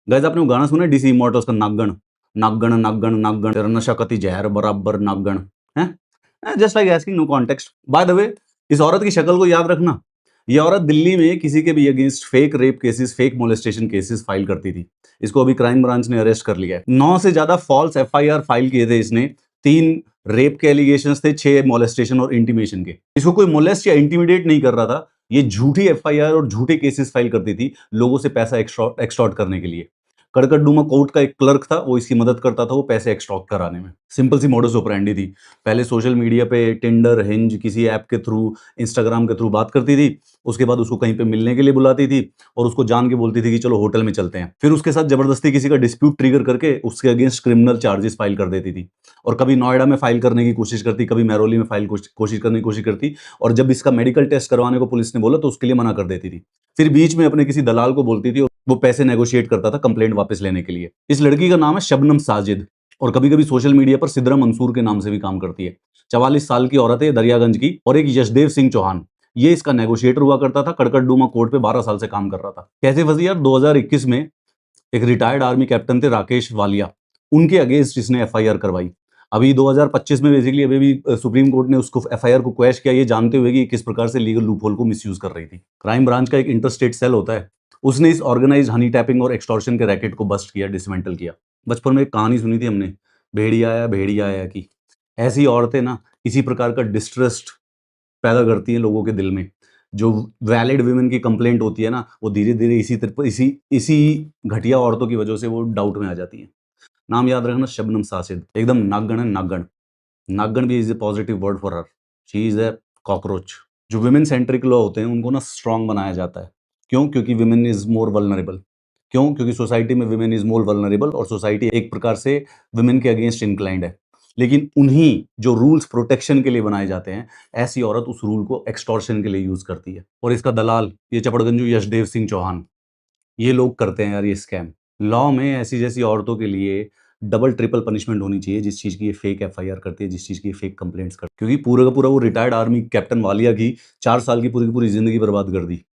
Guys आपने वो गाना सुना है डीसी इमोर्टल्स का नागगण, नागगण नागगण नागगण तेरा नशा कति जहर बराबर नागगण है। Just like asking no context. By the way, इस औरत की शक्ल को याद रखना। ये औरत दिल्ली में किसी के भी against fake rape cases, fake molestation cases file करती थी। इसको अभी क्राइम ब्रांच ने अरेस्ट कर लिया है। 9 से ज्यादा फॉल्स एफआईआर फाइल किए थे इसने। 3 रेप के एलिगेशंस थे, 6 मोलेस्टेशन और इंटीमेशन के। इसको कोई मोलेस्ट या इंटीमिडेट नहीं कर रहा था। ये झूठी एफआईआर और झूठे केसेस फाइल करती थी लोगों से पैसा एक्सटॉर्ट करने के लिए। कड़कड़डूमा कोर्ट का एक क्लर्क था, वो इसकी मदद करता था वो पैसे एक्सटॉर्ट कराने में। सिंपल सी मोडस ऑपरेंडी थी। पहले सोशल मीडिया पे टिंडर, हिंज किसी ऐप के थ्रू, इंस्टाग्राम के थ्रू बात करती थी। उसके बाद उसको कहीं पे मिलने के लिए बुलाती थी और उसको जान के बोलती थी कि चलो होटल में चलते हैं। फिर उसके साथ जबरदस्ती किसी का डिस्प्यूट ट्रिगर करके उसके अगेंस्ट क्रिमिनल चार्जेस फाइल कर देती थी। और कभी नोएडा में फाइल करने की कोशिश करती, कभी महरौली में फाइल कोशिश करने की कोशिश करती। और जब इसका मेडिकल टेस्ट करवाने को पुलिस ने बोला तो उसके लिए मना कर देती थी। फिर बीच में अपने किसी दलाल को बोलती थी, वो पैसे नेगोशिएट करता था कंप्लेंट वापस लेने के लिए। इस लड़की का नाम है शबनम साजिद और कभी कभी सोशल मीडिया पर सिद्रा मंसूर के नाम से भी काम करती है। 44 साल की औरत है, दरियागंज की। और एक यशदेव सिंह चौहान, ये इसका नेगोशिएटर हुआ करता था। कड़कड़डूमा कोर्ट पे 12 साल से काम कर रहा था। कैसे फंसी यार, 2021 में एक रिटायर्ड आर्मी कैप्टन थे राकेश वालिया, उनके अगेंस्ट इसने एफआईआर करवाई। अभी 2025 में बेसिकली अभी भी सुप्रीम कोर्ट ने उसको एफआईआर को क्वैश किया, ये जानते हुए कि किस प्रकार से लीगल लूपहोल को मिसयूज कर रही थी। क्राइम ब्रांच का एक इंटरस्टेट सेल होता है, उसने इस ऑर्गेनाइज्ड हनी टैपिंग और एक्सटॉर्शन के रैकेट को बस्ट किया, डिसमेंटल किया। बचपन में एक कहानी सुनी थी हमने, भेड़िया आया की। ऐसी औरतें ना इसी प्रकार का डिस्ट्रस्ट पैदा करती हैं लोगों के दिल में। जो वैलिड वुमेन की कंप्लेंट होती है ना, वो धीरे-धीरे इसी घटिया औरतों की वजह से वो डाउट में आ जाती हैं। नाम याद रखना, शबनम साजिद। एकदम नागगण है, नागगण। नागगण भी is a positive word for her. She is a cockroach. जो वुमेन सेंट्रिक लॉ होते हैं उनको ना स्ट्रॉन्ग बनाया जाता है। क्यों? क्योंकि वुमेन इज़ मोर वल्नरेबल। क्यों? क्योंकि सोसाइटी में वुमेन इज़ मोर वल्नरेबल और सोसाइटी एक प्रकार से वुमेन के अगेंस्ट इंक्लाइंड है। लेकिन उन्हीं जो रूल्स प्रोटेक्शन के लिए बनाए जाते हैं, ऐसी औरत उस रूल को एक्सटॉर्शन के लिए यूज़ करती है। और इसका दलाल ये चपड़गंजू यशदेव सिंह चौहान, ये लोग करते हैं यार ये स्कैम। लॉ में ऐसी जैसी औरतों के लिए डबल ट्रिपल पनिशमेंट होनी चाहिए, जिस चीज़ की ये फेक एफआईआर करती है, जिस चीज़ की ये फेक कंप्लेंट्स करती है। क्योंकि पूरा का पूरा वो रिटायर्ड आर्मी कैप्टन वालिया की 4 साल की पूरी ज़िंदगी बर्बाद कर दी।